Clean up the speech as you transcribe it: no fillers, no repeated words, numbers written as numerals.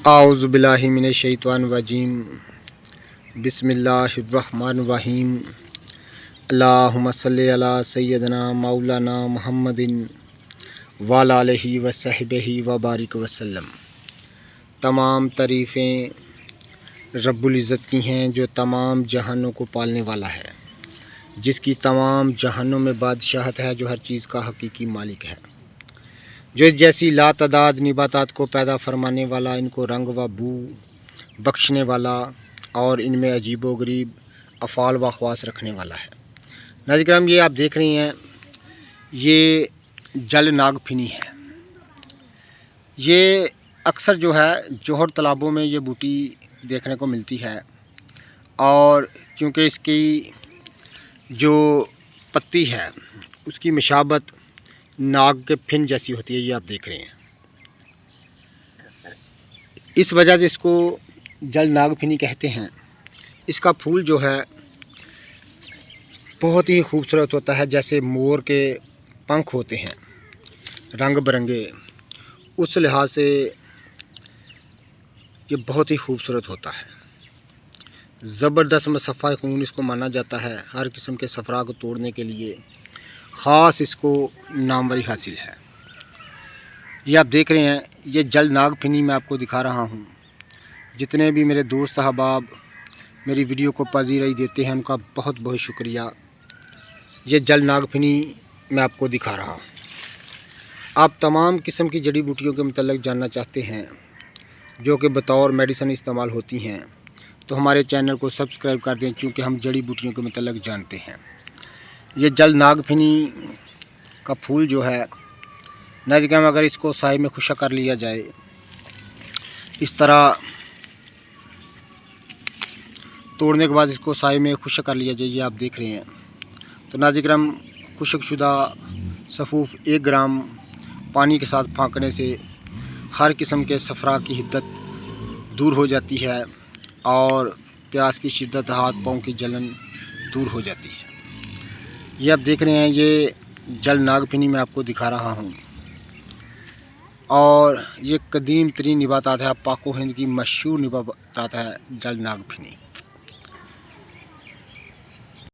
आऊज़ु बिल्लाहि मिनश शैतानिर रजीम। बिस्मिल्लाहिर्रहमानिर्रहीम। अल्लाहुम्मा सल्लि अला सय्यदना मौलाना मुहम्मदिन व अला आलिहि व सहबिही व बारिक वसल्लम। तमाम तारीफ़ें रब्बुल इज़्ज़त की हैं जो तमाम जहानों को पालने वाला है, जिसकी तमाम जहानों में बादशाहत है, जो हर चीज़ का हकीकी मालिक है, जो जैसी लातदाद निबातात को पैदा फरमाने वाला, इनको रंग व बू बख्शने वाला और इनमें अजीबो गरीब अफ़ाल व ख़वास रखने वाला है। नाज़रीन, ये आप देख रही हैं, ये जल नागफिनी है। ये अक्सर जो है जोहर तालाबों में ये बूटी देखने को मिलती है, और चूँकि इसकी जो पत्ती है उसकी मशाबत नाग के फिन जैसी होती है, ये आप देख रहे हैं। इस वजह से इसको जल नागफिनी कहते हैं। इसका फूल जो है बहुत ही खूबसूरत होता है, जैसे मोर के पंख होते हैं रंग बिरंगे, उस लिहाज से ये बहुत ही खूबसूरत होता है। ज़बरदस्त मुसफ़्फ़ा खून इसको माना जाता है। हर किस्म के सफ़रा को तोड़ने के लिए ख़ास इसको नामवरी हासिल है। ये आप देख रहे हैं, ये जल नागफिनी मैं आपको दिखा रहा हूँ। जितने भी मेरे दोस्त अहबाब मेरी वीडियो को पजीराई देते हैं, उनका बहुत बहुत शुक्रिया। ये जल नागफिनी मैं आपको दिखा रहा हूँ। आप तमाम किस्म की जड़ी बूटियों के मतलब जानना चाहते हैं जो कि बतौर मेडिसिन इस्तेमाल होती हैं, तो हमारे चैनल को सब्सक्राइब कर दें, चूँकि हम जड़ी बूटियों के मतलब जानते हैं। ये जल नागफिनी का फूल जो है नाज़रीन, अगर इसको साए में खुशक कर लिया जाए, इस तरह तोड़ने के बाद इसको साए में खुशक कर लिया जाए, ये आप देख रहे हैं, तो नाज़रीन खुशकशुदा सफ़ूफ़ 1 ग्राम पानी के साथ फाँकने से हर किस्म के सफ़रा की हिद्दत दूर हो जाती है और प्यास की शिद्दत, हाथ पाँव की जलन दूर हो जाती है। ये आप देख रहे हैं, ये जल नागफिनी मैं आपको दिखा रहा हूँ, और ये कदीम तरीन निबातात है, पाको हिंद की मशहूर निबातात है जल नागफिनी।